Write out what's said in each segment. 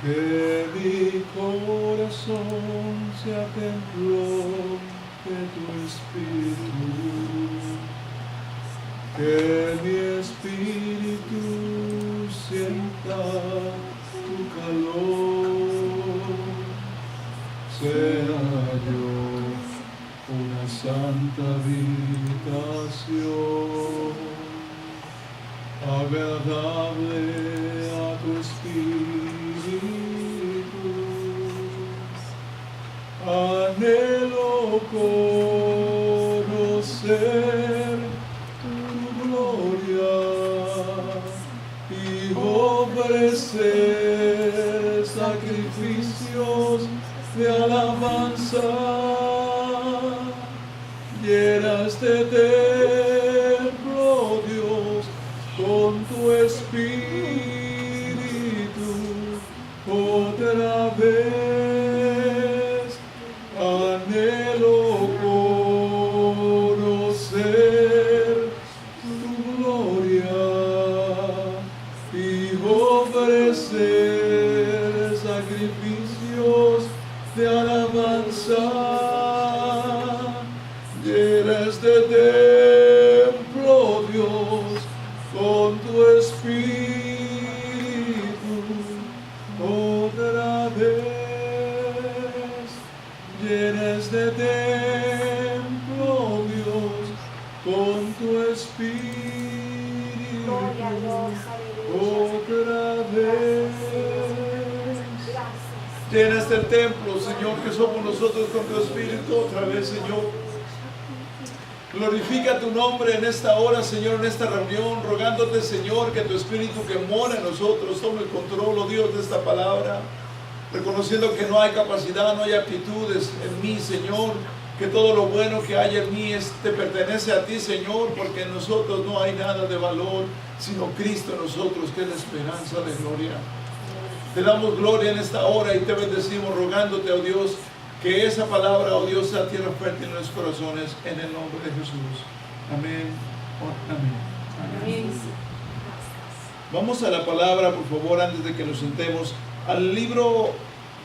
Que mi corazón sea templo de tu espíritu, que mi espíritu sienta tu calor, sea yo una santa habitación, agradable a tu espíritu. Anhelo conocer tu gloria y ofrecer sacrificios de alabanza. Llena este templo, Dios, con tu espíritu otra vez. Anhelo conocer tu gloria y ofrecer sacrificios de alabanza. Llena este templo, Dios, con tu espíritu otra vez. Llena este templo, Dios, con tu espíritu otra vez. Llena este templo, Señor, que somos nosotros, con tu espíritu otra vez, Señor. Glorifica tu nombre en esta hora, Señor, en esta reunión, rogándote, Señor, que tu espíritu que mora en nosotros tome el control, oh Dios, de esta palabra. Reconociendo que no hay capacidad, no hay aptitudes en mí, Señor, que todo lo bueno que hay en mí te pertenece a ti, Señor, porque en nosotros no hay nada de valor, sino Cristo en nosotros, que es la esperanza de gloria. Te damos gloria en esta hora y te bendecimos, rogándote, oh Dios, que esa palabra, oh Dios, sea tierra fértil en nuestros corazones, en el nombre de Jesús. Amén. Amén. Amén. Vamos a la palabra, por favor, antes de que nos sentemos. Al libro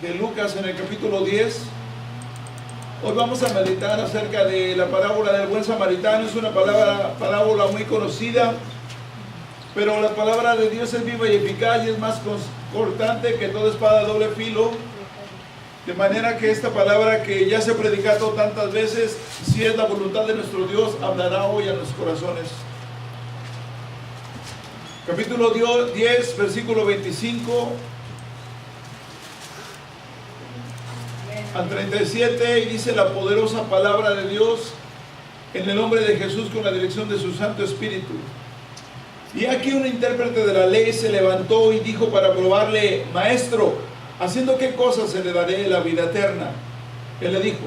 de Lucas en el capítulo 10. Hoy vamos a meditar acerca de la parábola del buen samaritano. Es una parábola muy conocida, pero la palabra de Dios es viva y eficaz y es más cortante que toda espada de doble filo, de manera que esta palabra que ya se ha predicado tantas veces, si es la voluntad de nuestro Dios, hablará hoy a nuestros corazones. Capítulo 10, versículo 25 al 37, y dice la poderosa palabra de Dios: en el nombre de Jesús, con la dirección de su Santo Espíritu. Y aquí un intérprete de la ley se levantó y dijo para probarle: Maestro, ¿haciendo qué cosa se le daré la vida eterna? Él le dijo: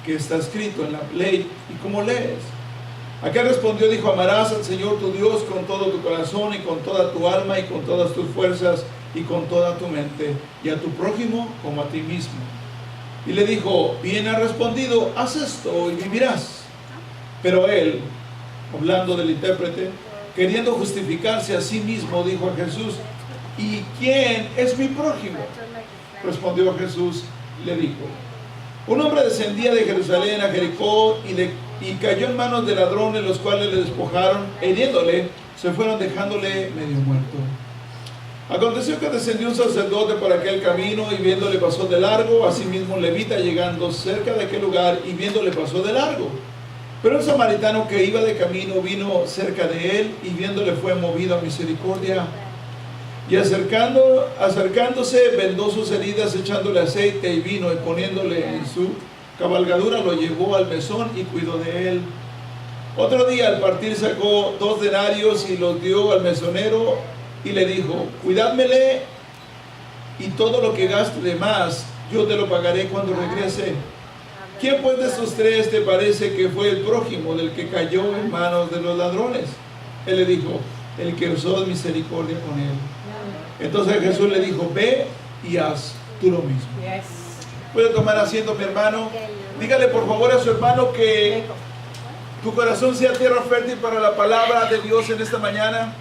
que está escrito en la ley, y cómo lees. Aquel respondió, dijo: amarás al Señor tu Dios con todo tu corazón y con toda tu alma y con todas tus fuerzas y con toda tu mente, y a tu prójimo como a ti mismo. Y le dijo: bien has respondido, haz esto y vivirás. Pero él, hablando del intérprete, queriendo justificarse a sí mismo, dijo a Jesús: ¿y quién es mi prójimo? Respondió Jesús, le dijo: un hombre descendía de Jerusalén a Jericó y cayó en manos de ladrones, los cuales le despojaron, hiriéndole, se fueron dejándole medio muerto. Aconteció que descendió un sacerdote por aquel camino y viéndole pasó de largo. Asimismo un levita, llegando cerca de aquel lugar y viéndole pasó de largo. Pero el samaritano que iba de camino vino cerca de él y viéndole fue movido a misericordia. Y acercándose vendó sus heridas, echándole aceite y vino, y poniéndole en su cabalgadura lo llevó al mesón y cuidó de él. Otro día al partir sacó 2 denarios y los dio al mesonero y le dijo: cuídamele, y todo lo que gaste de más yo te lo pagaré cuando regrese. ¿Quién pues de estos 3 te parece que fue el prójimo del que cayó en manos de los ladrones? Él le dijo: el que usó misericordia con él. Entonces Jesús le dijo: ve y haz tú lo mismo. Puede tomar asiento, mi hermano. Dígale por favor a su hermano que tu corazón sea tierra fértil para la palabra de Dios en esta mañana.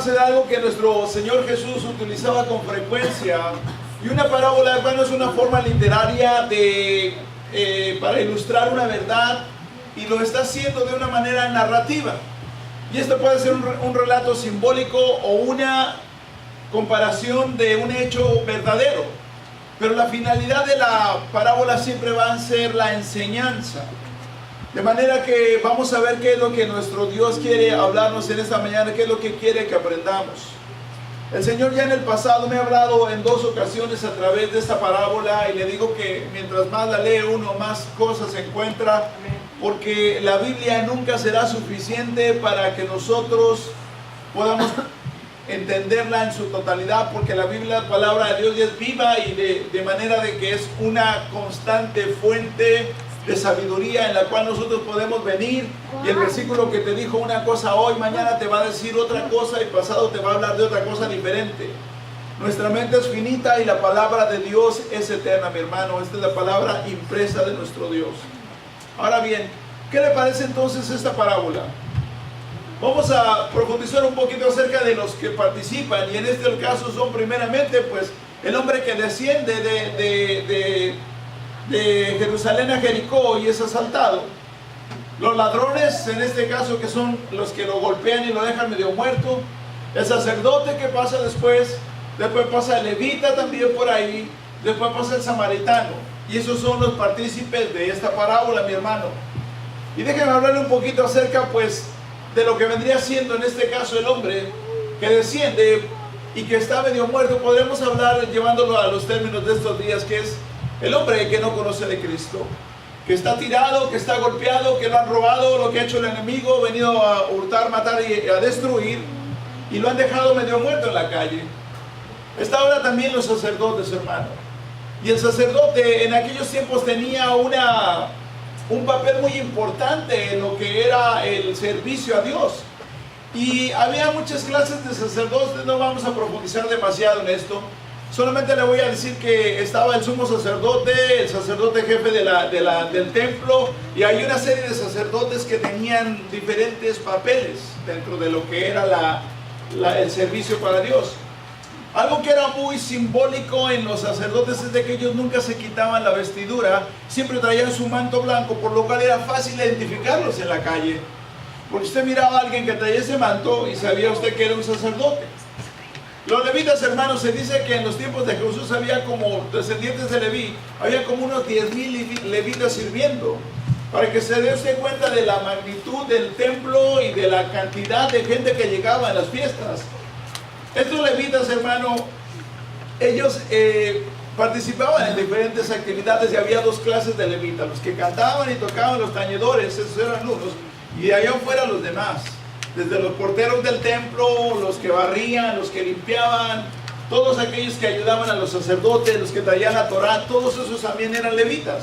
acordarse de algo que nuestro Señor Jesús utilizaba con frecuencia. Y una parábola, hermano, es una forma literaria para ilustrar una verdad, y lo está haciendo de una manera narrativa. Y esto puede ser un relato simbólico o una comparación de un hecho verdadero. Pero la finalidad de la parábola siempre va a ser la enseñanza. De manera que vamos a ver qué es lo que nuestro Dios quiere hablarnos en esta mañana, qué es lo que quiere que aprendamos. El Señor ya en el pasado me ha hablado en 2 ocasiones a través de esta parábola, y le digo que mientras más la lee uno, más cosas encuentra, porque la Biblia nunca será suficiente para que nosotros podamos entenderla en su totalidad, porque la Biblia, la palabra de Dios, ya es viva, y de manera de que es una constante fuente de sabiduría en la cual nosotros podemos venir, y el versículo que te dijo una cosa hoy, mañana te va a decir otra cosa, y pasado te va a hablar de otra cosa diferente. Nuestra mente es finita y la palabra de Dios es eterna, mi hermano. Esta es la palabra impresa de nuestro Dios. Ahora bien, ¿qué le parece entonces esta parábola? Vamos a profundizar un poquito acerca de los que participan, y en este caso son primeramente pues el hombre que desciende de Jerusalén a Jericó y es asaltado. Los ladrones, en este caso, que son los que lo golpean y lo dejan medio muerto. El sacerdote que pasa después pasa el levita también por ahí, después pasa el samaritano. Y esos son los partícipes de esta parábola, mi hermano. Y déjenme hablarle un poquito acerca pues de lo que vendría siendo en este caso el hombre que desciende y que está medio muerto. Podremos hablar llevándolo a los términos de estos días, que es el hombre que no conoce de Cristo, que está tirado, que está golpeado, que lo han robado, lo que ha hecho el enemigo, venido a hurtar, matar y a destruir, y lo han dejado medio muerto en la calle. Está ahora también los sacerdotes, hermano. Y el sacerdote en aquellos tiempos tenía un papel muy importante en lo que era el servicio a Dios. Y había muchas clases de sacerdotes, no vamos a profundizar demasiado en esto. Solamente le voy a decir que estaba el sumo sacerdote, el sacerdote jefe del templo, y hay una serie de sacerdotes que tenían diferentes papeles dentro de lo que era el servicio para Dios. Algo que era muy simbólico en los sacerdotes es de que ellos nunca se quitaban la vestidura, siempre traían su manto blanco, por lo cual era fácil identificarlos en la calle. Porque usted miraba a alguien que traía ese manto y sabía usted que era un sacerdote. Los levitas, hermanos, se dice que en los tiempos de Jesús había como descendientes de Leví, había como unos 10,000 levitas sirviendo, para que se dé usted cuenta de la magnitud del templo y de la cantidad de gente que llegaba en las fiestas. Estos levitas, hermano, ellos participaban en diferentes actividades, y había 2 clases de levitas: los que cantaban y tocaban, los tañedores, esos eran unos, y de allá afuera los demás. Desde los porteros del templo, los que barrían, los que limpiaban, todos aquellos que ayudaban a los sacerdotes, los que traían la Torá, todos esos también eran levitas.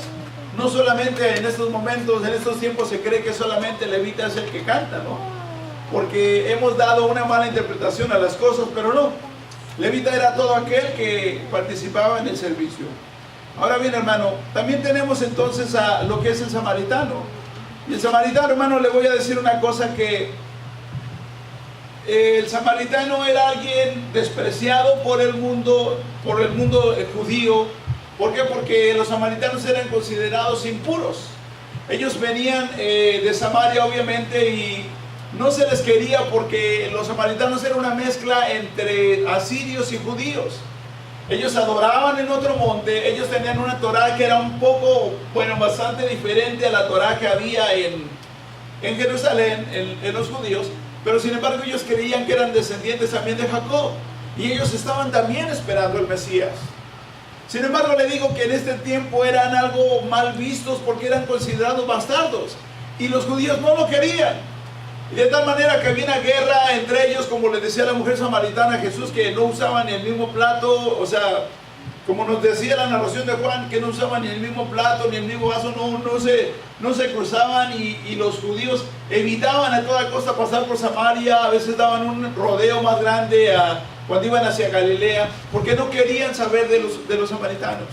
No solamente en estos momentos, en estos tiempos se cree que solamente el levita es el que canta, ¿no? Porque hemos dado una mala interpretación a las cosas, pero no. Levita era todo aquel que participaba en el servicio. Ahora bien, hermano, también tenemos entonces a lo que es el samaritano. Y el samaritano, hermano, le voy a decir una cosa, que el samaritano era alguien despreciado por el mundo judío. ¿Por qué? Porque los samaritanos eran considerados impuros. Ellos venían de Samaria, obviamente, y no se les quería porque los samaritanos eran una mezcla entre asirios y judíos. Ellos adoraban en otro monte, ellos tenían una Torá que era un poco, bastante diferente a la Torá que había en Jerusalén, en los judíos. Pero sin embargo ellos creían que eran descendientes también de Jacob, y ellos estaban también esperando el Mesías. Sin embargo, le digo que en este tiempo eran algo mal vistos porque eran considerados bastardos, y los judíos no lo querían. Y de tal manera que había una guerra entre ellos, como le decía la mujer samaritana a Jesús, que no usaban ni el mismo plato, o sea, como nos decía la narración de Juan, que no usaban ni el mismo plato, ni el mismo vaso, no se cruzaban, y los judíos evitaban a toda costa pasar por Samaria. A veces daban un rodeo más grande cuando iban hacia Galilea, porque no querían saber de los samaritanos.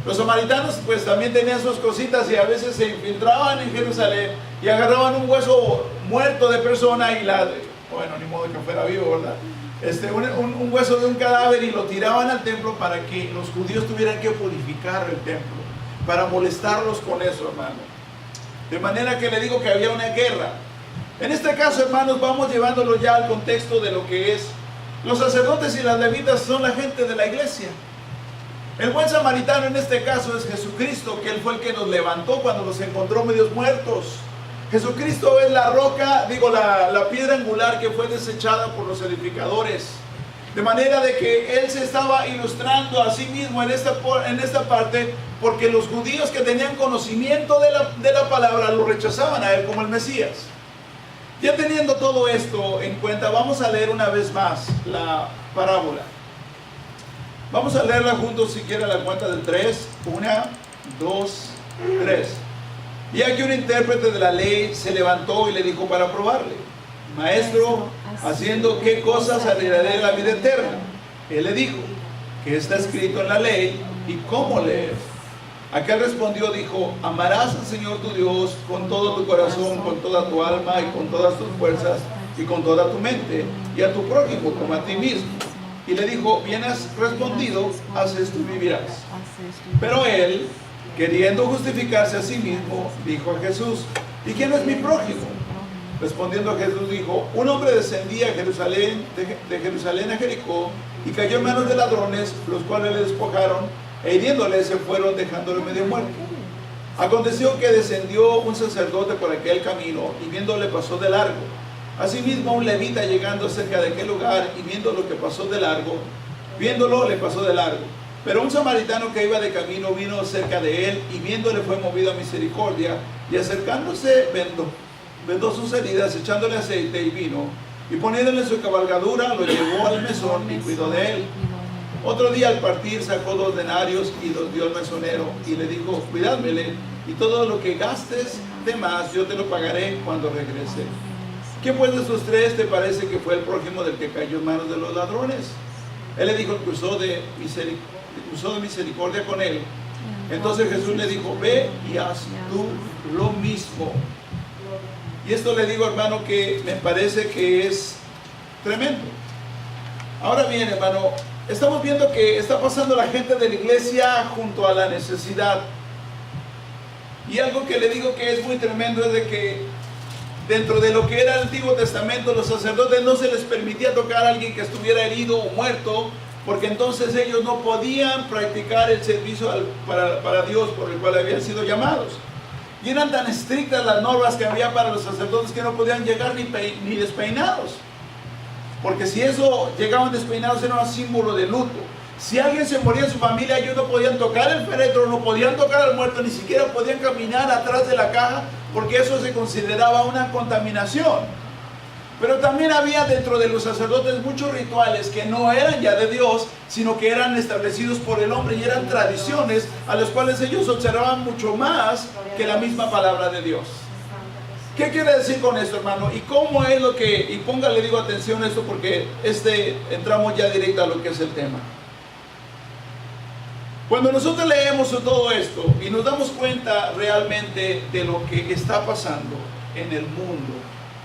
Los samaritanos pues también tenían sus cositas, y a veces se infiltraban en Jerusalén y agarraban un hueso muerto de persona y bueno, ni modo que fuera vivo, ¿verdad? Un hueso de un cadáver y lo tiraban al templo para que los judíos tuvieran que purificar el templo, para molestarlos con eso, hermano. De manera que le digo que había una guerra. En este caso, hermanos, vamos llevándolo ya al contexto de lo que es. Los sacerdotes y las levitas son la gente de la iglesia. El buen samaritano en este caso es Jesucristo, que Él fue el que nos levantó cuando nos encontró medios muertos. Jesucristo es la roca, la piedra angular que fue desechada por los edificadores. De manera de que Él se estaba ilustrando a sí mismo en esta parte, porque los judíos que tenían conocimiento de la palabra lo rechazaban a Él como el Mesías. Ya teniendo todo esto en cuenta, vamos a leer una vez más la parábola. Vamos a leerla juntos si quiere a la cuenta del 3. 1, 2, 3. Y aquí un intérprete de la ley se levantó y le dijo para probarle: Maestro, ¿haciendo qué cosas heredaré la vida eterna? Él le dijo: ¿qué está escrito en la ley y cómo leer? Aquel respondió, dijo: amarás al Señor tu Dios con todo tu corazón, con toda tu alma y con todas tus fuerzas y con toda tu mente, y a tu prójimo como a ti mismo. Y le dijo: bien has respondido, haz esto y vivirás. Pero él, queriendo justificarse a sí mismo, dijo a Jesús: ¿y quién es mi prójimo? Respondiendo a Jesús dijo: un hombre descendía de Jerusalén a Jericó y cayó en manos de ladrones, los cuales le despojaron e hiriéndole se fueron, dejándole medio muerto. Aconteció que descendió un sacerdote por aquel camino y viéndole pasó de largo. Asimismo un levita llegando cerca de aquel lugar y viendo lo que pasó de largo, viéndolo le pasó de largo. Pero un samaritano que iba de camino vino cerca de él y viéndole fue movido a misericordia y acercándose vendó sus heridas, echándole aceite y vino y poniéndole en su cabalgadura lo llevó al mesón y cuidó de él. Otro día al partir sacó 2 denarios y los dio al mesonero y le dijo: cuidádmele y todo lo que gastes de más yo te lo pagaré cuando regrese. ¿Quién pues de estos 3 te parece que fue el prójimo del que cayó en manos de los ladrones? Él le dijo que usó de misericordia con él. Entonces Jesús le dijo: ve y haz tú lo mismo. Y esto le digo, hermano, que me parece que es tremendo. Ahora bien, hermano, estamos viendo que está pasando la gente de la iglesia junto a la necesidad. Y algo que le digo que es muy tremendo es de que dentro de lo que era el Antiguo Testamento, los sacerdotes no se les permitía tocar a alguien que estuviera herido o muerto, porque entonces ellos no podían practicar el servicio para Dios por el cual habían sido llamados. Y eran tan estrictas las normas que había para los sacerdotes que no podían llegar ni despeinados. Porque si eso llegaban despeinados era un símbolo de luto. Si alguien se moría en su familia, ellos no podían tocar el féretro, no podían tocar al muerto, ni siquiera podían caminar atrás de la caja, porque eso se consideraba una contaminación. Pero también había dentro de los sacerdotes muchos rituales que no eran ya de Dios, sino que eran establecidos por el hombre y eran tradiciones a las cuales ellos observaban mucho más que la misma palabra de Dios. ¿Qué quiere decir con esto, hermano? ¿Y cómo es lo que, y póngale, digo, atención a esto porque entramos ya directo a lo que es el tema. Cuando nosotros leemos todo esto y nos damos cuenta realmente de lo que está pasando en el mundo,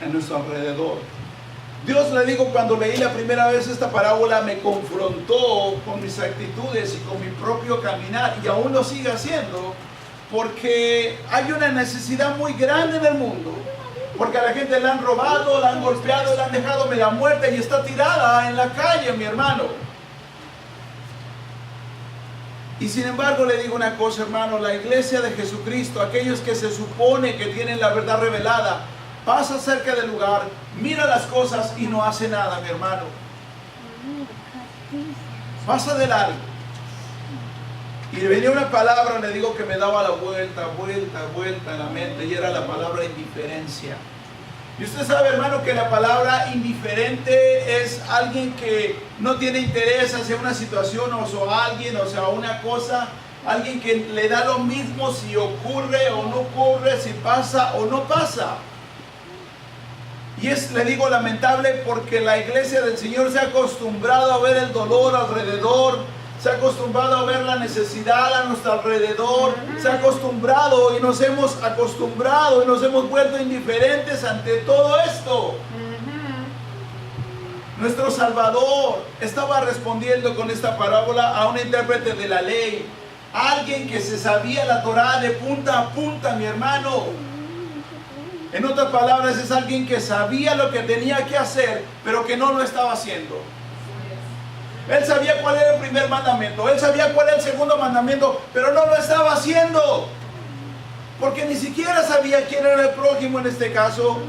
en nuestro alrededor, Dios, le digo, cuando leí la primera vez esta parábola me confrontó con mis actitudes y con mi propio caminar, y aún lo sigue haciendo, porque hay una necesidad muy grande en el mundo, porque a la gente la han robado, la han golpeado, la han dejado media muerta y está tirada en la calle, mi hermano. Y sin embargo le digo una cosa, hermano, la iglesia de Jesucristo, aquellos que se supone que tienen la verdad revelada, pasa cerca del lugar, mira las cosas y no hace nada, mi hermano. Pasa de largo. Y venía una palabra, le digo, que me daba la vuelta en la mente, y era la palabra indiferencia. Y usted sabe, hermano, que la palabra indiferente es alguien que no tiene interés hacia una situación o a alguien, o sea, una cosa, alguien que le da lo mismo si ocurre o no ocurre, si pasa o no pasa. Y es, le digo, lamentable porque la iglesia del Señor se ha acostumbrado a ver el dolor alrededor, se ha acostumbrado a ver la necesidad a nuestro alrededor, se ha acostumbrado y nos hemos acostumbrado y nos hemos vuelto indiferentes ante todo esto. Nuestro Salvador estaba respondiendo con esta parábola a un intérprete de la ley, alguien que se sabía la Torá de punta a punta, mi hermano. En otras palabras, es alguien que sabía lo que tenía que hacer, pero que no lo estaba haciendo. Él sabía cuál era el primer mandamiento, él sabía cuál era el segundo mandamiento, pero no lo estaba haciendo, porque ni siquiera sabía quién era el prójimo en este caso.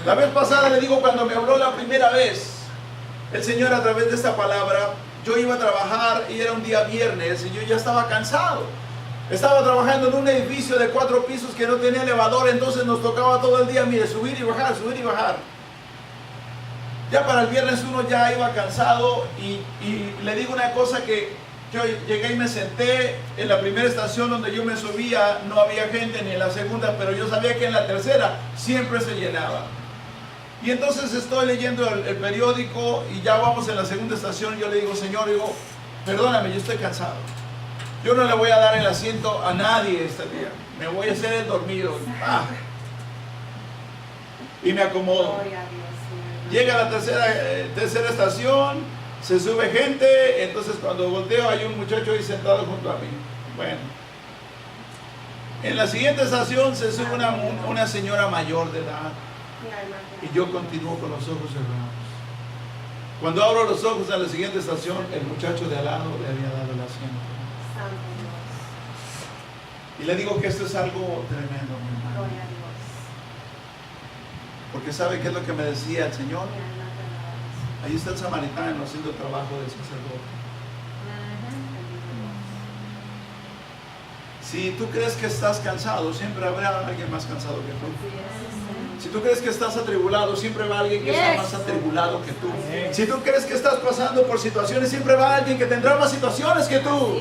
La vez pasada, le digo, cuando me habló la primera vez el Señor a través de esta palabra, yo iba a trabajar y era un día viernes y yo ya estaba cansado. Estaba trabajando en un edificio de 4 pisos que no tenía elevador, entonces nos tocaba todo el día, mire, subir y bajar, subir y bajar. Ya para el viernes uno ya iba cansado y le digo una cosa, que yo llegué y me senté en la primera estación donde yo me subía, no había gente, ni en la segunda, pero yo sabía que en la tercera siempre se llenaba. Y entonces estoy leyendo el periódico y ya vamos en la segunda estación. Yo le digo, Señor, digo, perdóname, yo estoy cansado. Yo no le voy a dar el asiento a nadie este día. Me voy a hacer el dormido. Y me acomodo. Llega a la tercera estación, se sube gente, entonces cuando volteo hay un muchacho ahí sentado junto a mí. Bueno. En la siguiente estación se sube una señora mayor de edad. Y yo continúo con los ojos cerrados. Cuando abro los ojos a la siguiente estación, el muchacho de al lado le había dado el asiento. Y le digo que esto es algo tremendo, mi hermano. Porque ¿sabe qué es lo que me decía el Señor? Ahí está el samaritano haciendo el trabajo del sacerdote. Si tú crees que estás cansado, siempre habrá alguien más cansado que tú. Si tú crees que estás atribulado, siempre va alguien que está más atribulado que tú. Si tú crees que estás pasando por situaciones, siempre va alguien que tendrá más situaciones que tú.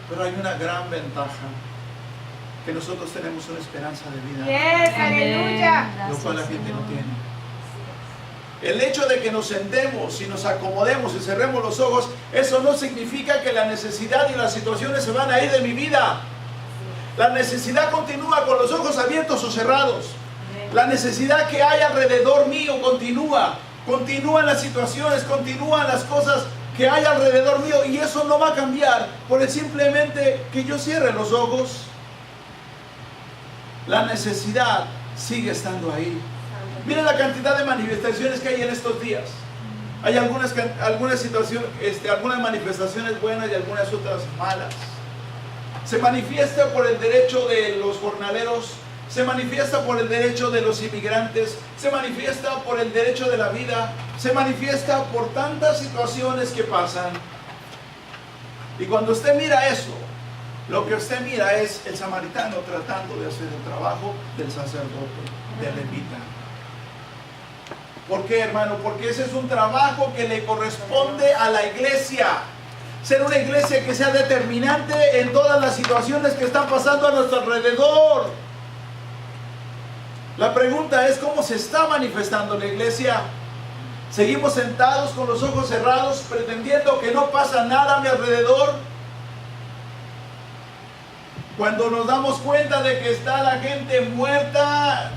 Pero hay una gran ventaja, que nosotros tenemos una esperanza de vida. Aleluya. Lo cual la gente no tiene. El hecho de que nos sentemos y nos acomodemos y cerremos los ojos, eso no significa que la necesidad y las situaciones se van a ir de mi vida. La necesidad continúa con los ojos abiertos o cerrados. La necesidad que hay alrededor mío continúa. Continúan las situaciones, continúan las cosas que hay alrededor mío, y eso no va a cambiar por el simplemente que yo cierre los ojos. La necesidad sigue estando ahí. Mira la cantidad de manifestaciones que hay en estos días. Hay algunas situaciones, algunas manifestaciones buenas y algunas otras malas. Se manifiesta por el derecho de los jornaleros, se manifiesta por el derecho de los inmigrantes, se manifiesta por el derecho de la vida, se manifiesta por tantas situaciones que pasan. Y cuando usted mira eso, lo que usted mira es el samaritano tratando de hacer el trabajo del sacerdote, del levita. ¿Por qué, hermano? Porque ese es un trabajo que le corresponde a la iglesia. Ser una iglesia que sea determinante en todas las situaciones que están pasando a nuestro alrededor. La pregunta es, ¿cómo se está manifestando la iglesia? ¿Seguimos sentados con los ojos cerrados, pretendiendo que no pasa nada a mi alrededor? Cuando nos damos cuenta de que está la gente muerta,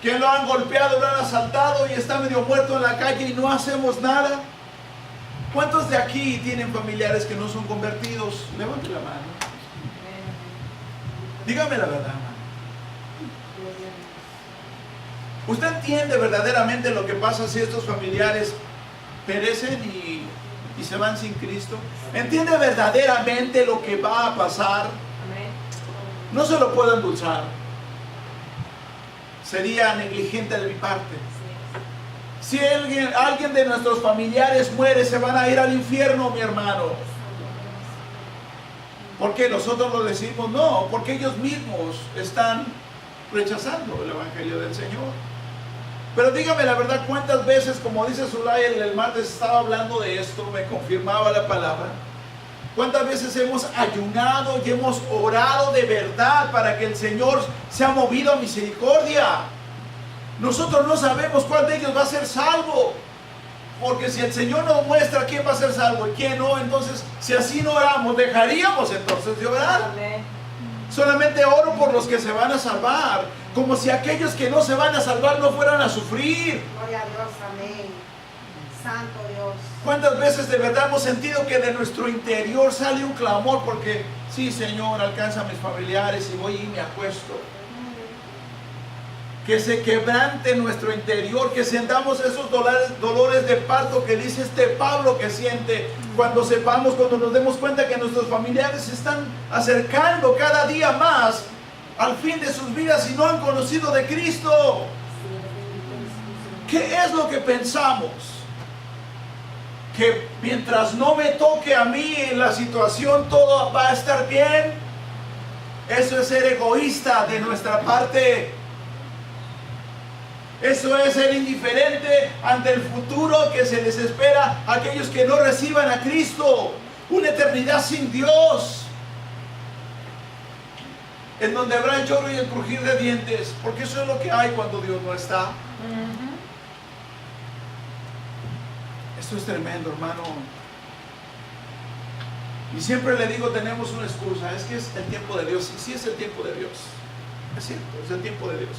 que lo han golpeado, lo han asaltado y está medio muerto en la calle y no hacemos nada. ¿Cuántos de aquí tienen familiares que no son convertidos? Levante la mano. Dígame la verdad, hermano. ¿Usted entiende verdaderamente lo que pasa si estos familiares perecen y se van sin Cristo? ¿Entiende verdaderamente lo que va a pasar? No se lo puedo endulzar. Sería negligente de mi parte. Si alguien de nuestros familiares muere, se van a ir al infierno, mi hermano. ¿Por qué nosotros lo decimos? No, porque ellos mismos están rechazando el Evangelio del Señor. Pero dígame la verdad, ¿cuántas veces, como dice Zulay, el martes estaba hablando de esto, me confirmaba la palabra? ¿Cuántas veces hemos ayunado y hemos orado de verdad para que el Señor sea movido a misericordia? Nosotros no sabemos cuál de ellos va a ser salvo, porque si el Señor nos muestra quién va a ser salvo y quién no, entonces si así no oramos, dejaríamos entonces de orar. Solamente oro por los que se van a salvar, como si aquellos que no se van a salvar no fueran a sufrir. Gloria a Dios, amén. Santo Dios. ¿Cuántas veces de verdad hemos sentido que de nuestro interior sale un clamor? Porque sí, Señor, alcanza a mis familiares y voy y me acuesto. Que se quebrante nuestro interior, que sentamos esos dolores de parto que dice este Pablo que siente cuando sepamos, cuando nos demos cuenta que nuestros familiares se están acercando cada día más al fin de sus vidas y no han conocido de Cristo. ¿Qué es lo que pensamos? Que mientras no me toque a mí en la situación todo va a estar bien. Eso es ser egoísta de nuestra parte. Eso es ser indiferente ante el futuro que se les espera a aquellos que no reciban a Cristo. Una eternidad sin Dios, en donde habrá el lloro y el crujir de dientes, porque eso es lo que hay cuando Dios no está. Esto es tremendo, hermano. Y siempre le digo, tenemos una excusa, es que es el tiempo de Dios. Y sí es el tiempo de Dios, es cierto, es el tiempo de Dios.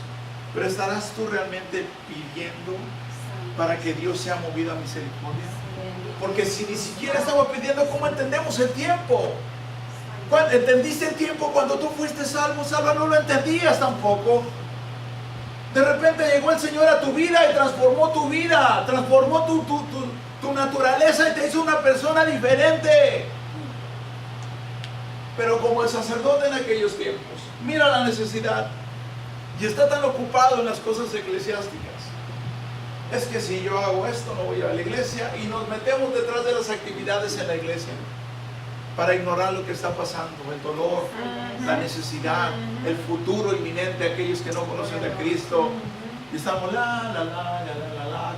Pero ¿estarás tú realmente pidiendo para que Dios sea movido a misericordia? Porque si ni siquiera estamos pidiendo, ¿cómo entendemos el tiempo? ¿Entendiste el tiempo cuando tú fuiste salvo? Salva, no lo entendías tampoco. De repente llegó el Señor a tu vida y transformó tu vida, transformó tu naturaleza y te hizo una persona diferente. Pero como el sacerdote en aquellos tiempos, mira la necesidad. Y está tan ocupado en las cosas eclesiásticas. Es que si yo hago esto, no voy a la iglesia. Y nos metemos detrás de las actividades en la iglesia para ignorar lo que está pasando, el dolor, la necesidad, el futuro inminente de aquellos que no conocen a Cristo. Y estamos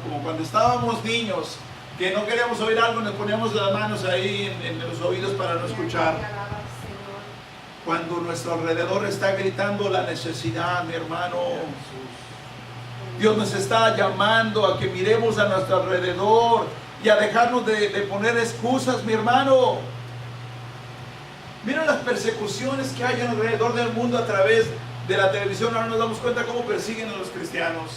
como cuando estábamos niños, que no queríamos oír algo, nos poníamos las manos ahí en los oídos para no escuchar. Cuando nuestro alrededor está gritando la necesidad, mi hermano, Dios nos está llamando a que miremos a nuestro alrededor y a dejarnos de poner excusas, mi hermano. Mira las persecuciones que hay alrededor del mundo a través de la televisión. Ahora nos damos cuenta cómo persiguen a los cristianos,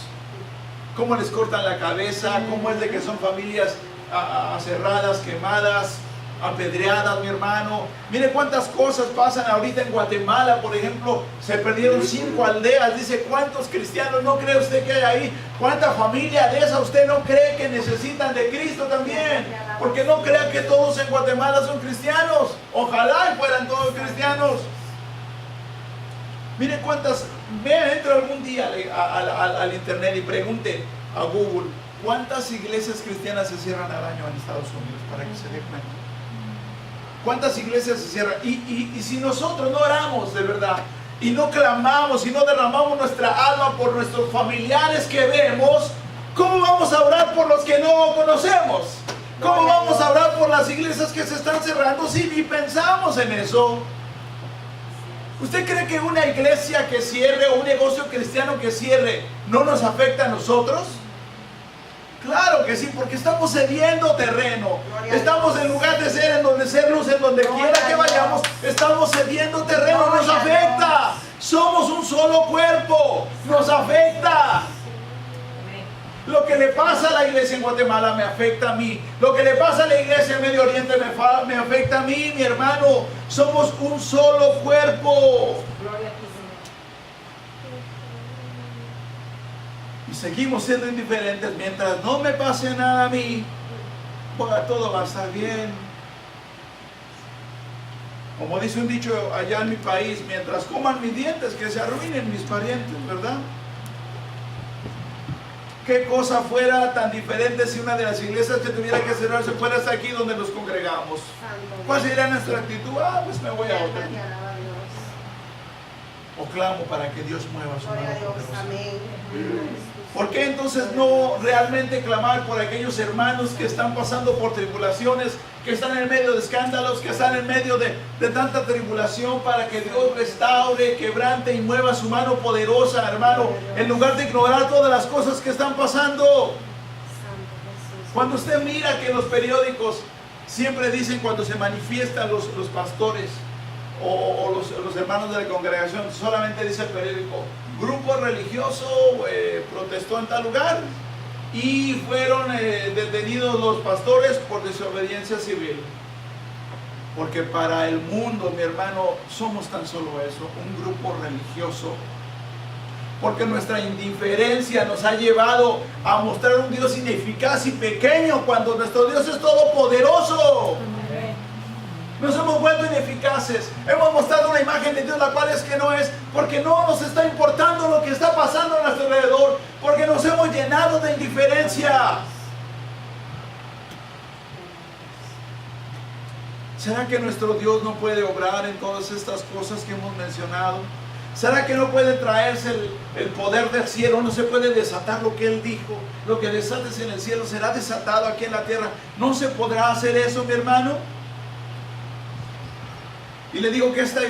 cómo les cortan la cabeza, cómo es de que son familias aserradas, quemadas, apedreadas, mi hermano. Mire cuántas cosas pasan ahorita en Guatemala, por ejemplo. Se perdieron 5 aldeas. Dice, ¿cuántos cristianos no cree usted que hay ahí? ¿Cuánta familia de esa usted no cree que necesitan de Cristo también? Porque no crea que todos en Guatemala son cristianos. Ojalá fueran todos cristianos. Mire cuántas. Vean, entra algún día al internet y pregunte a Google cuántas iglesias cristianas se cierran al año en Estados Unidos, para que se dé cuenta. ¿Cuántas iglesias se cierran? Y si nosotros no oramos de verdad, y no clamamos, y no derramamos nuestra alma por nuestros familiares que vemos, ¿cómo vamos a orar por los que no conocemos? ¿Cómo vamos a orar por las iglesias que se están cerrando si ni pensamos en eso? ¿Usted cree que una iglesia que cierre o un negocio cristiano que cierre no nos afecta a nosotros? Claro que sí, porque estamos cediendo terreno. Estamos en lugar de ser luz en donde quiera que vayamos, estamos cediendo terreno, nos afecta. Somos un solo cuerpo, nos afecta. Lo que le pasa a la iglesia en Guatemala me afecta a mí. Lo que le pasa a la iglesia en Medio Oriente me afecta a mí, mi hermano. Somos un solo cuerpo. Y seguimos siendo indiferentes mientras no me pase nada a mí. Pues todo va a estar bien. Como dice un dicho allá en mi país, mientras coman mis dientes, que se arruinen mis parientes, ¿verdad? ¿Qué cosa fuera tan diferente si una de las iglesias que tuviera que cerrarse fuera hasta aquí donde nos congregamos? ¿Cuál sería nuestra actitud? Pues me voy a otra. O clamo para que Dios mueva su mano. ¿Por qué entonces no realmente clamar por aquellos hermanos que están pasando por tribulaciones, que están en medio de escándalos, que están en medio de tanta tribulación, para que Dios restaure, quebrante y mueva su mano poderosa, hermano, en lugar de ignorar todas las cosas que están pasando? Cuando usted mira que en los periódicos siempre dicen, cuando se manifiestan los pastores, los hermanos de la congregación, solamente dice el periódico, grupo religioso protestó en tal lugar y fueron detenidos los pastores por desobediencia civil. Porque para el mundo, mi hermano, somos tan solo eso, un grupo religioso. Porque nuestra indiferencia nos ha llevado a mostrar un Dios ineficaz y pequeño cuando nuestro Dios es todopoderoso. Nos hemos vuelto ineficaces. Hemos mostrado una imagen de Dios la cual es que no es, porque no nos está importando lo que está pasando a nuestro alrededor, porque nos hemos llenado de indiferencia. ¿Será que nuestro Dios no puede obrar en todas estas cosas que hemos mencionado? ¿Será que no puede traerse el poder del cielo? No se puede desatar lo que Él dijo. Lo que desates en el cielo será desatado aquí en la tierra. ¿No se podrá hacer eso, mi hermano? Y le digo que esta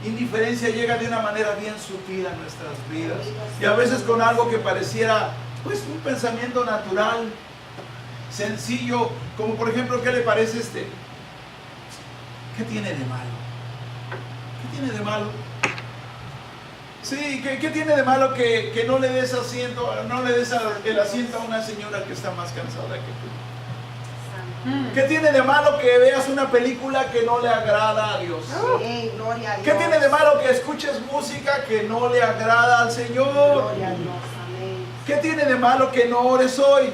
indiferencia llega de una manera bien sutil a nuestras vidas. Y a veces con algo que pareciera, pues, un pensamiento natural, sencillo, como por ejemplo, ¿qué le parece este? ¿Qué tiene de malo? ¿Qué tiene de malo? Sí, ¿qué tiene de malo que no le des asiento, no le des el asiento a una señora que está más cansada que tú? ¿Qué tiene de malo que veas una película que no le agrada a Dios? Sí, gloria a Dios. ¿Qué tiene de malo que escuches música que no le agrada al Señor? Gloria a Dios, amén. ¿Qué tiene de malo que no ores hoy?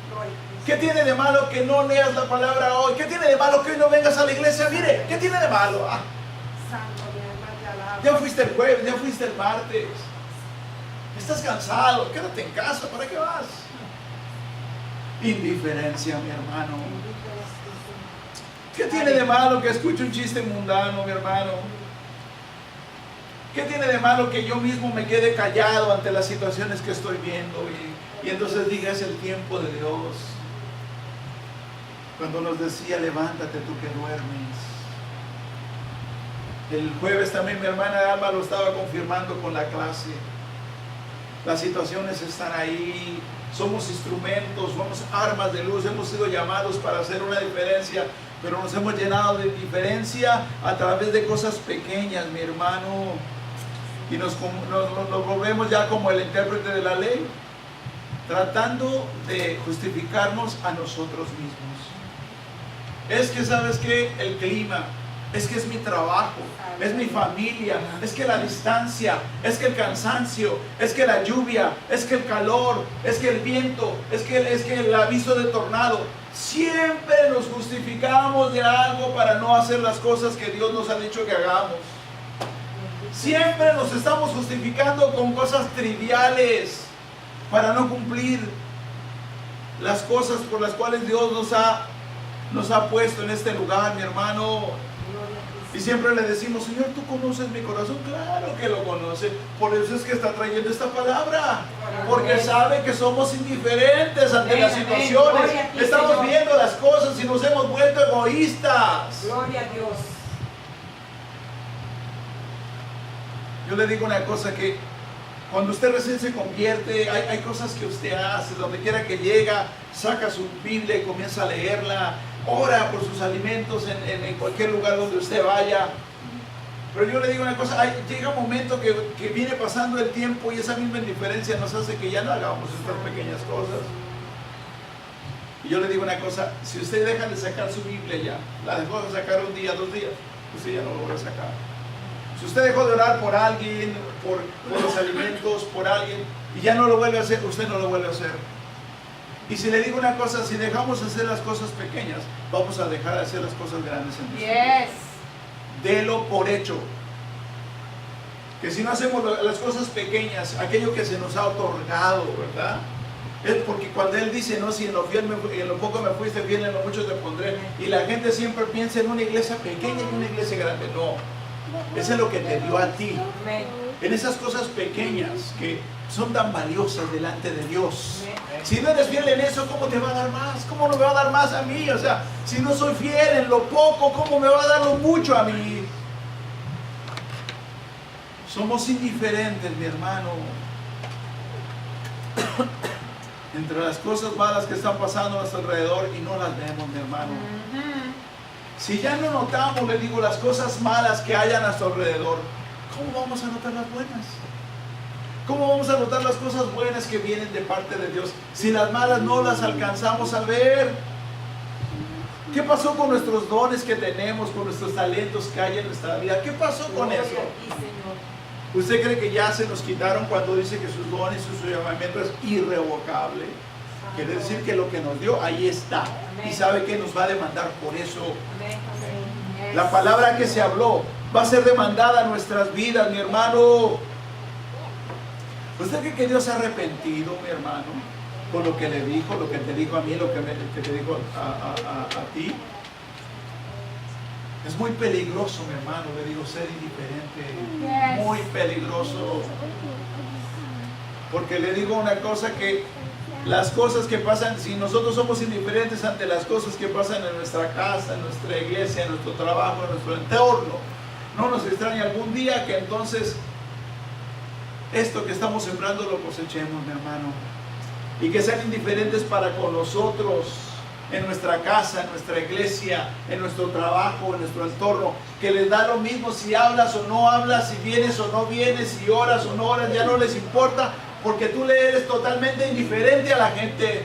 Gloria a Dios. ¿Qué tiene de malo que no leas la palabra hoy? ¿Qué tiene de malo que hoy no vengas a la iglesia? Mire, ¿qué tiene de malo? Santo, mi alma te alaba. Ya fuiste el jueves, ya fuiste el martes. Estás cansado, quédate en casa, ¿para qué vas? Indiferencia, mi hermano. ¿Qué tiene de malo que escuche un chiste mundano, mi hermano? ¿Qué tiene de malo que yo mismo me quede callado ante las situaciones que estoy viendo y entonces diga es el tiempo de Dios? Cuando nos decía levántate tú que duermes. El jueves también mi hermana Alma lo estaba confirmando con la clase. Las situaciones están ahí. Somos instrumentos, somos armas de luz, hemos sido llamados para hacer una diferencia, pero nos hemos llenado de diferencia a través de cosas pequeñas, mi hermano, y nos volvemos ya como el intérprete de la ley, tratando de justificarnos a nosotros mismos. Es que, ¿sabes qué? El clima, es que es mi trabajo, es mi familia, es que la distancia, es que el cansancio, es que la lluvia, es que el calor, es que el viento, es que el aviso de tornado. Siempre nos justificamos de algo para no hacer las cosas que Dios nos ha dicho que hagamos. Siempre nos estamos justificando con cosas triviales para no cumplir las cosas por las cuales Dios nos ha puesto en este lugar, mi hermano. Y siempre le decimos, Señor, ¿tú conoces mi corazón? Claro que lo conoce. Por eso es que está trayendo esta palabra. Porque sabe que somos indiferentes ante las situaciones. Estamos viendo las cosas y nos hemos vuelto egoístas. Gloria a Dios. Yo le digo una cosa, que cuando usted recién se convierte, hay cosas que usted hace, donde quiera que llega, saca su Biblia y comienza a leerla. Ora por sus alimentos en cualquier lugar donde usted vaya. Pero yo le digo una cosa, llega un momento que viene pasando el tiempo y esa misma indiferencia nos hace que ya no hagamos estas pequeñas cosas. Y yo le digo una cosa, si usted deja de sacar su Biblia ya, la dejó de sacar un día, 2 días, usted ya no lo vuelve a sacar. Si usted dejó de orar por alguien, por los alimentos, por alguien, y ya no lo vuelve a hacer, usted no lo vuelve a hacer. Y si le digo una cosa, si dejamos de hacer las cosas pequeñas, vamos a dejar de hacer las cosas grandes en nuestra vida. Delo por hecho. Que si no hacemos las cosas pequeñas, aquello que se nos ha otorgado, ¿verdad? Es porque cuando Él dice, no, si en lo poco me fuiste fiel, en lo mucho te pondré. Y la gente siempre piensa en una iglesia pequeña y una iglesia grande. No, eso es lo que te dio a ti. En esas cosas pequeñas que son tan valiosas delante de Dios. Si no eres fiel en eso, ¿cómo te va a dar más? ¿Cómo no me va a dar más a mí? O sea, si no soy fiel en lo poco, ¿cómo me va a dar lo mucho a mí? Somos indiferentes, mi hermano. Entre las cosas malas que están pasando a nuestro alrededor y no las vemos, mi hermano. Si ya no notamos, le digo, las cosas malas que hay a nuestro alrededor, ¿cómo vamos a notar las buenas? ¿Cómo vamos a notar las cosas buenas que vienen de parte de Dios si las malas no las alcanzamos a ver? ¿Qué pasó con nuestros dones que tenemos, con nuestros talentos que hay en nuestra vida? ¿Qué pasó con eso? ¿Usted cree que ya se nos quitaron cuando dice que sus dones y su llamamiento es irrevocable? Quiere decir que lo que nos dio, ahí está. Y sabe que nos va a demandar por eso. La palabra que se habló va a ser demandada en nuestras vidas, mi hermano. ¿Usted cree que Dios se ha arrepentido, mi hermano, con lo que le dijo, lo que te dijo a mí, lo que te dijo a ti? Es muy peligroso, mi hermano, le digo, ser indiferente. Muy peligroso. Porque le digo una cosa, que las cosas que pasan, si nosotros somos indiferentes ante las cosas que pasan en nuestra casa, en nuestra iglesia, en nuestro trabajo, en nuestro entorno, no nos extraña algún día que entonces esto que estamos sembrando lo cosechemos, mi hermano. Y que sean indiferentes para con nosotros, en nuestra casa, en nuestra iglesia, en nuestro trabajo, en nuestro entorno, que les da lo mismo si hablas o no hablas, si vienes o no vienes, si oras o no oras, ya no les importa, porque tú le eres totalmente indiferente a la gente.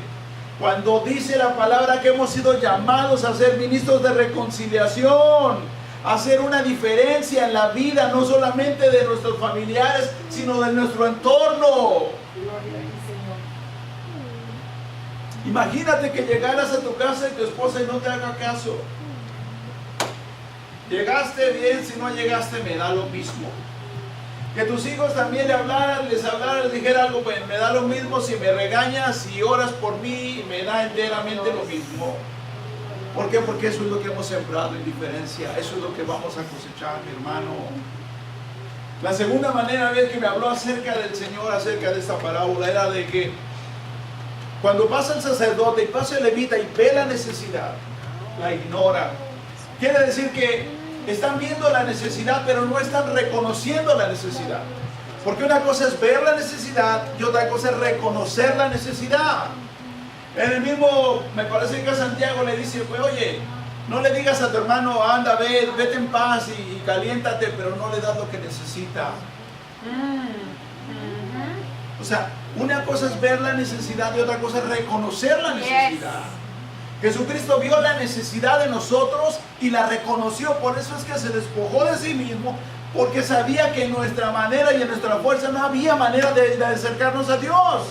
Cuando dice la palabra que hemos sido llamados a ser ministros de reconciliación, a hacer una diferencia en la vida, no solamente de nuestros familiares, sino de nuestro entorno. Imagínate que llegaras a tu casa y tu esposa y no te haga caso. Llegaste bien, si no llegaste me da lo mismo. Que tus hijos también les hablaran, les dijera algo, pues me da lo mismo. Si me regañas, si oras por mí, me da enteramente lo mismo. ¿Por qué? Porque eso es lo que hemos sembrado, indiferencia. Eso es lo que vamos a cosechar, mi hermano. La segunda manera que me habló acerca del Señor, acerca de esta parábola, era de que cuando pasa el sacerdote y pasa el levita y ve la necesidad, la ignora. Quiere decir que están viendo la necesidad, pero no están reconociendo la necesidad. Porque una cosa es ver la necesidad y otra cosa es reconocer la necesidad. En el mismo, me parece que Santiago le dice, pues oye, no le digas a tu hermano, anda, vete en paz y caliéntate, pero no le das lo que necesita. O sea, una cosa es ver la necesidad y otra cosa es reconocer la necesidad. Jesucristo vio la necesidad de nosotros y la reconoció. Por eso es que se despojó de sí mismo, porque sabía que en nuestra manera y en nuestra fuerza no había manera de acercarnos a Dios.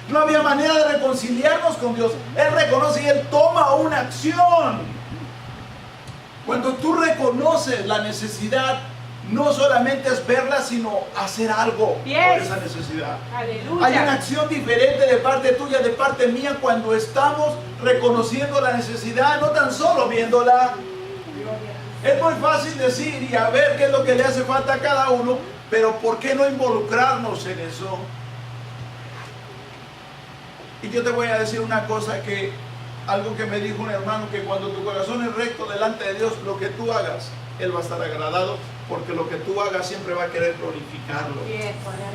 No había manera de reconciliarnos con Dios. Él reconoce y Él toma una acción. Cuando tú reconoces la necesidad, no solamente es verla, sino hacer algo por esa necesidad. Aleluya. Hay una acción diferente de parte tuya, de parte mía, cuando estamos reconociendo la necesidad, no tan solo viéndola. Es muy fácil decir y a ver qué es lo que le hace falta a cada uno, pero ¿por qué no involucrarnos en eso? Y yo te voy a decir una cosa, algo que me dijo un hermano, que cuando tu corazón es recto delante de Dios, lo que tú hagas, Él va a estar agradado, porque lo que tú hagas siempre va a querer glorificarlo.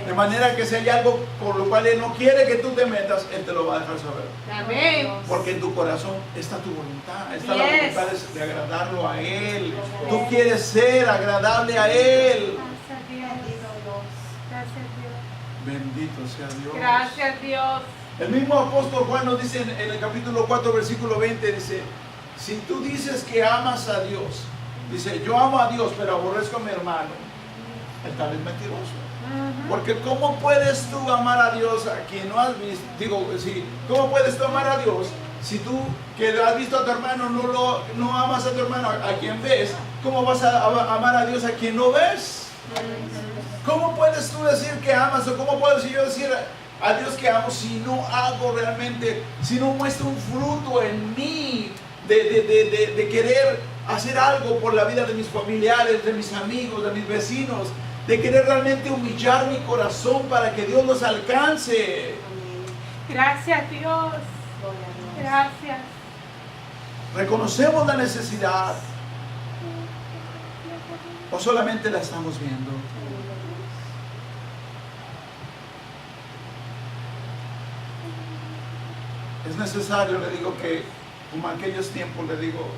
De manera que si hay algo por lo cual Él no quiere que tú te metas, Él te lo va a dejar saber. Amén. Porque en tu corazón está tu voluntad, está la voluntad de agradarlo a Él. Tú quieres ser agradable a Él. Bendito sea Dios. Gracias, Dios. El mismo apóstol Juan nos dice en el capítulo 4, versículo 20, dice, si tú dices que amas a Dios, dice, yo amo a Dios, pero aborrezco a mi hermano, el tal es mentiroso. Porque ¿cómo puedes tú amar a Dios a quien no has visto? ¿Cómo puedes tú amar a Dios si tú que has visto a tu hermano no amas a tu hermano a quien ves? ¿Cómo vas a amar a Dios a quien no ves? ¿Cómo puedes tú decir que amas, o cómo puedo yo decir a Dios que amo si no hago realmente, si no muestro un fruto en mí de querer hacer algo por la vida de mis familiares, de mis amigos, de mis vecinos, de querer realmente humillar mi corazón para que Dios los alcance? Gracias, Dios. Gracias. ¿Reconocemos la necesidad o solamente la estamos viendo? Es necesario, le digo, que como en aquellos tiempos, le digo,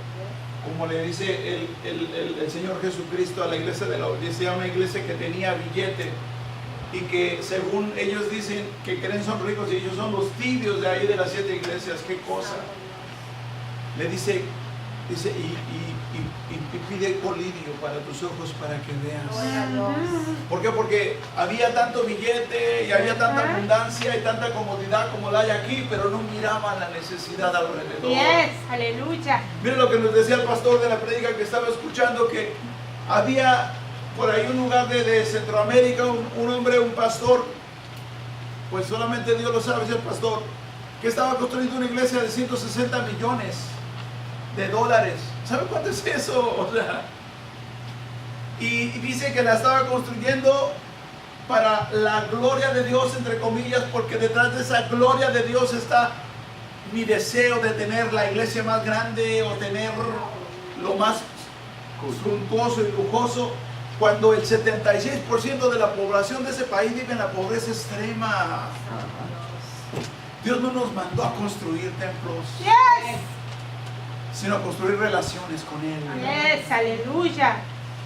como le dice el Señor Jesucristo a la iglesia de la Odisea, una iglesia que tenía billete y que según ellos dicen que creen son ricos y ellos son los tibios de ahí de las 7 iglesias. ¿Qué cosa? Le dice y pide colirio para tus ojos para que veas. Gloria a Dios. ¿Por qué? Porque había tanto billete y había tanta abundancia y tanta comodidad como la hay aquí, pero no miraban la necesidad alrededor. Yes, aleluya. Miren lo que nos decía el pastor de la prédica que estaba escuchando, que había por ahí un lugar de Centroamérica, un hombre, un pastor, pues solamente Dios lo sabe, es el pastor, que estaba construyendo una iglesia de 160 millones de dólares. ¿Sabe cuánto es eso? O sea, y dice que la estaba construyendo para la gloria de Dios, entre comillas, porque detrás de esa gloria de Dios está mi deseo de tener la iglesia más grande o tener lo más suntuoso y lujoso, cuando el 76% de la población de ese país vive en la pobreza extrema. Dios no nos mandó a construir templos, Yes, sino a construir relaciones con Él. yes, aleluya.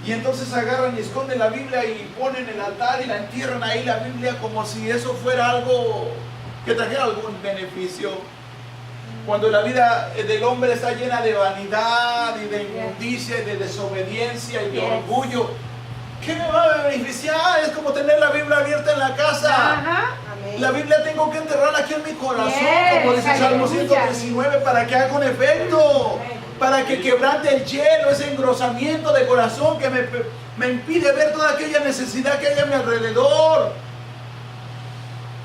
Y entonces agarran y esconden la Biblia y ponen el altar y la entierran ahí la Biblia como si eso fuera algo que trajera algún beneficio. Cuando la vida del hombre está llena de vanidad y de inmundicia y de desobediencia y de orgullo, ¿qué me va a beneficiar? Es como tener la Biblia abierta en la casa. Ajá. Amén. La Biblia tengo que enterrarla aquí en mi corazón, Yes, como dice Salmo aleluya. 119, para que haga un efecto, para que quebrante el hielo, ese engrosamiento de corazón que me impide ver toda aquella necesidad que hay a mi alrededor.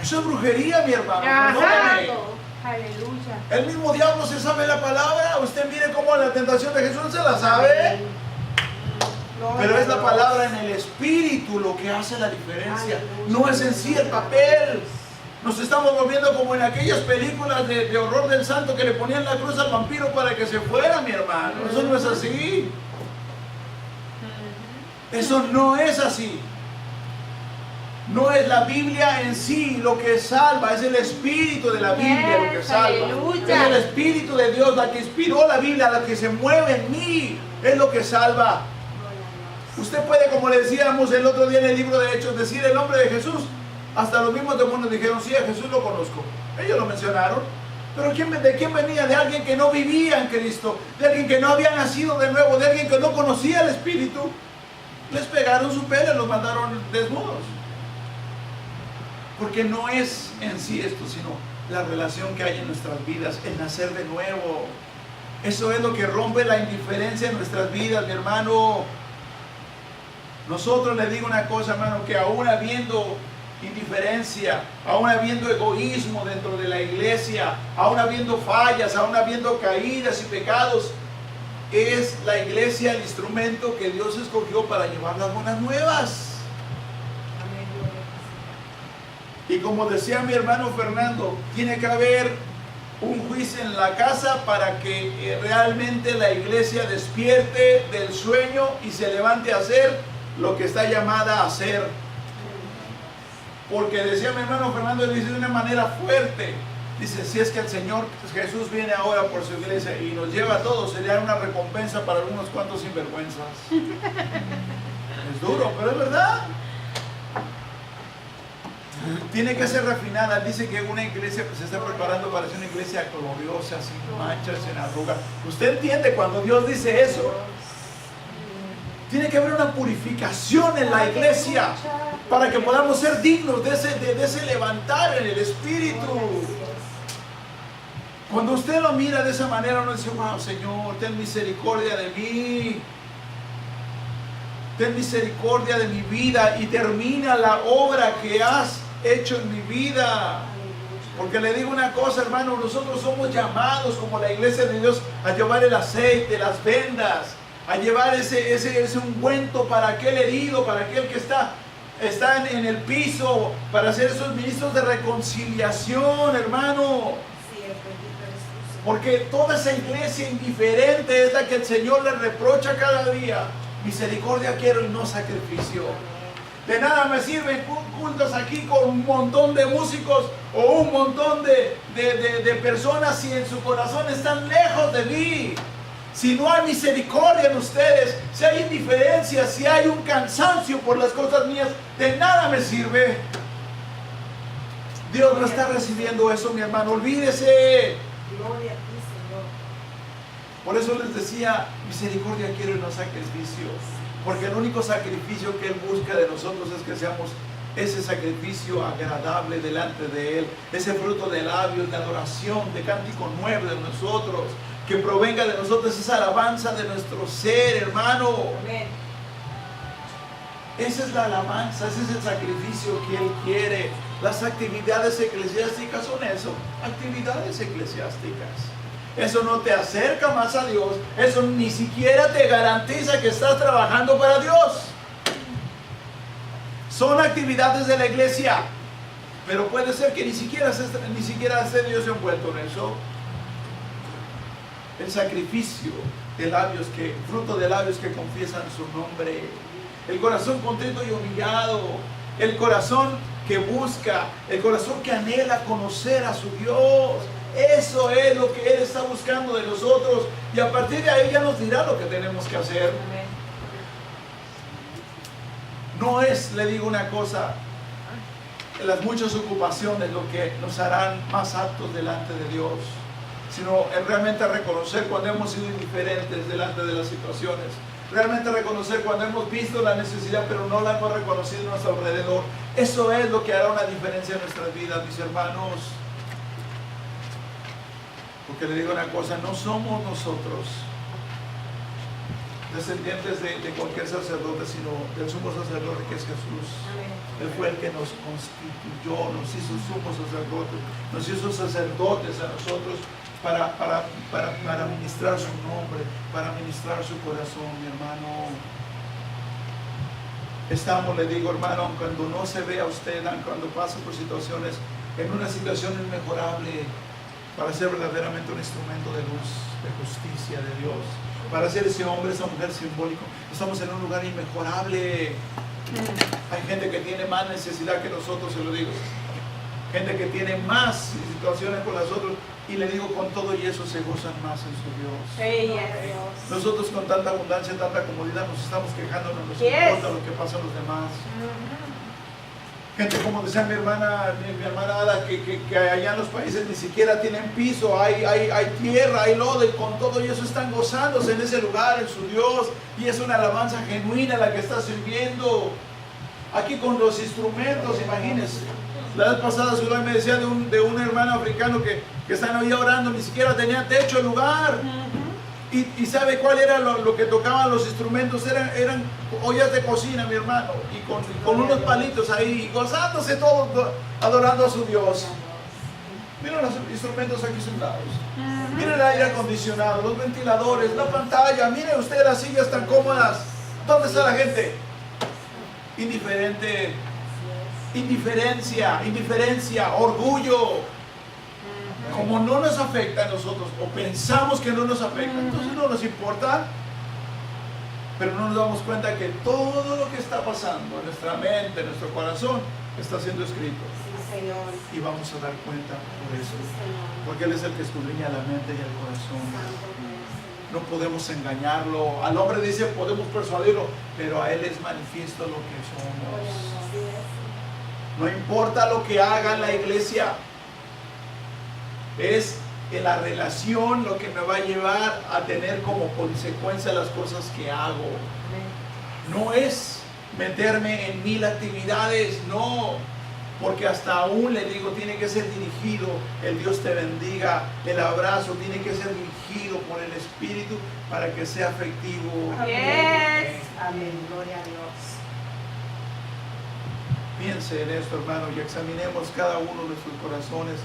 Eso es brujería, mi hermano. Ajá. Perdóname. Aleluya. El mismo diablo se sabe la palabra. Usted mire cómo la tentación de Jesús se la sabe. Amén. Gloria Pero a es la Dios. palabra en el espíritu lo que hace la diferencia. Aleluya. No es en sí el papel. Nos estamos volviendo como en aquellas películas de horror del santo que le ponían la cruz al vampiro para que se fuera, mi hermano. Eso no es así. Eso no es así. No es la Biblia en sí lo que salva, es el espíritu de la Biblia lo que Yes, salva. aleluya. Es el espíritu de Dios, la que inspiró la Biblia, la que se mueve en mí, es lo que salva. Usted puede, como le decíamos el otro día en el libro de Hechos, decir el nombre de Jesús. Hasta los mismos demonios dijeron, sí, a Jesús lo conozco. Ellos lo mencionaron. Pero ¿de quién venía? De alguien que no vivía en Cristo, de alguien que no había nacido de nuevo, de alguien que no conocía el Espíritu. Les pegaron su pelo y los mandaron desnudos. Porque no es en sí esto, sino la relación que hay en nuestras vidas, el nacer de nuevo. Eso es lo que rompe la indiferencia en nuestras vidas, mi hermano. Nosotros, le digo una cosa, hermano, que aún habiendo indiferencia, aún habiendo egoísmo dentro de la iglesia, aún habiendo fallas, aún habiendo caídas y pecados, es la iglesia el instrumento que Dios escogió para llevar las buenas nuevas. Y como decía mi hermano Fernando, tiene que haber un juicio en la casa para que realmente la iglesia despierte del sueño y se levante a hacer lo que está llamada a hacer. Porque decía mi hermano Fernando, dice de una manera fuerte, dice, si es que el Señor Jesús viene ahora por su iglesia y nos lleva a todos, sería una recompensa para algunos cuantos sinvergüenzas. Es duro, pero es verdad. Tiene que ser refinada. Dice que una iglesia se está preparando para ser una iglesia gloriosa, sin manchas, sin arrugas. Usted entiende cuando Dios dice eso. Tiene que haber una purificación en la iglesia para que podamos ser dignos de ese levantar en el espíritu. Cuando usted lo mira de esa manera, uno dice, wow, Señor, ten misericordia de mí. Ten misericordia de mi vida y termina la obra que has hecho en mi vida. Porque le digo una cosa, hermano, nosotros somos llamados como la iglesia de Dios a llevar el aceite, las vendas, a llevar ese ungüento para aquel herido, para aquel que está en el piso, para ser esos ministros de reconciliación, hermano. Porque toda esa iglesia indiferente es la que el Señor le reprocha cada día. Misericordia quiero y no sacrificio. De nada me sirven cultos aquí con un montón de músicos o un montón de personas si en su corazón están lejos de mí. si no hay misericordia en ustedes, si hay indiferencia, si hay un cansancio por las cosas mías, de nada me sirve. Dios no está recibiendo eso, mi hermano. Olvídese. Gloria a ti, Señor. Por eso les decía, misericordia quiero y no sacrificio. Porque el único sacrificio que Él busca de nosotros es que seamos ese sacrificio agradable delante de Él. Ese fruto de labios, de adoración, de cántico nuevo de nosotros. Que provenga de nosotros esa alabanza de nuestro ser, hermano. Amén. Esa es la alabanza, ese es el sacrificio que Él quiere. Las actividades eclesiásticas son eso, actividades eclesiásticas. Eso no te acerca más a Dios, eso ni siquiera te garantiza que estás trabajando para Dios. Son actividades de la iglesia, pero puede ser que ni siquiera esté Dios envuelto en eso. El sacrificio de labios, fruto de labios que confiesan su nombre. El corazón contrito y humillado. El corazón que busca, el corazón que anhela conocer a su Dios. Eso es lo que Él está buscando de nosotros. Y a partir de ahí ya nos dirá lo que tenemos que hacer. No es, le digo una cosa, las muchas ocupaciones lo que nos harán más aptos delante de Dios, sino en realmente reconocer cuando hemos sido indiferentes delante de las situaciones. Realmente reconocer cuando hemos visto la necesidad pero no la hemos reconocido a nuestro alrededor. Eso es lo que hará una diferencia en nuestras vidas, mis hermanos. Porque le digo una cosa, no somos nosotros descendientes de cualquier sacerdote, sino del sumo sacerdote que es Jesús. Él fue el que nos constituyó, nos hizo sumos sacerdotes, nos hizo sacerdotes a nosotros para ministrar su nombre, para ministrar su corazón, mi hermano. Estamos, le digo, hermano, cuando no se ve a usted, cuando pasa por situaciones, en una situación inmejorable, para ser verdaderamente un instrumento de luz, de justicia de Dios, para ser ese hombre, esa mujer simbólico. Estamos en un lugar inmejorable. Hay gente que tiene más necesidad que nosotros, se lo digo. Gente que tiene más situaciones con nosotros, y le digo, con todo y eso se gozan más en su Dios. Nosotros con tanta abundancia, tanta comodidad nos estamos quejando, no nos importa lo que pasa a los demás. Gente, como decía mi hermana Ada, que allá en los países ni siquiera tienen piso, hay tierra, hay lodo, y con todo y eso están gozándose en ese lugar, en su Dios, y es una alabanza genuina la que está sirviendo. Aquí con los instrumentos, imagínense. La vez pasada Zulay me decía de un hermano africano que están hoy orando, ni siquiera tenía techo el lugar. Y ¿sabe cuál era lo que tocaban los instrumentos? Eran ollas de cocina, mi hermano, y con unos palitos ahí, gozándose todos, adorando a su Dios. Miren los instrumentos aquí sentados. Miren el aire acondicionado, los ventiladores, la pantalla. Miren ustedes las sillas tan cómodas. ¿Dónde está la gente? Indiferente. Indiferencia, orgullo. Como no nos afecta a nosotros, o pensamos que no nos afecta, entonces no nos importa. Pero no nos damos cuenta que todo lo que está pasando en nuestra mente, en nuestro corazón, está siendo escrito. Sí, Señor. Y vamos a dar cuenta por eso. Porque Él es el que escudriña la mente y el corazón. No podemos engañarlo. Al hombre dice, podemos persuadirlo, pero a Él es manifiesto lo que somos. No importa lo que haga en la iglesia. Es en la relación lo que me va a llevar a tener como consecuencia las cosas que hago. No es meterme en 1000 actividades, no. Porque hasta aún, le digo, tiene que ser dirigido, el Dios te bendiga, el abrazo tiene que ser dirigido por el Espíritu para que sea efectivo. Yes. Amén, gloria a Dios. Piense en esto, hermano, y examinemos cada uno de nuestros corazones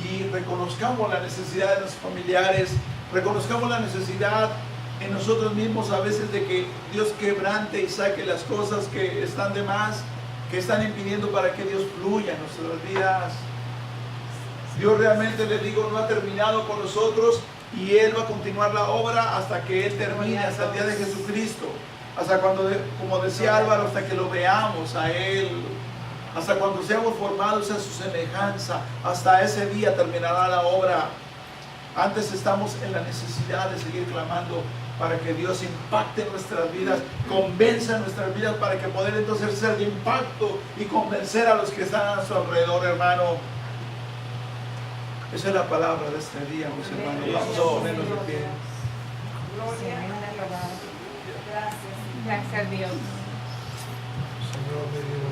y reconozcamos la necesidad de nuestros familiares, reconozcamos la necesidad en nosotros mismos a veces de que Dios quebrante y saque las cosas que están de más, que están impidiendo para que Dios fluya en nuestras vidas. Dios realmente, les digo, no ha terminado con nosotros, y Él va a continuar la obra hasta que Él termine, hasta el día de Jesucristo. Hasta cuando, como decía Álvaro, hasta que lo veamos a Él, hasta cuando seamos formados a su semejanza, hasta ese día terminará la obra. Antes estamos en la necesidad de seguir clamando para que Dios impacte nuestras vidas, convenza nuestras vidas, para que poder entonces ser de impacto y convencer a los que están a su alrededor, hermano. Esa es la palabra de este día, mis hermanos. Vamos a ponernos de pie. Gloria a Dios. Gracias. Gracias a Dios. Señor,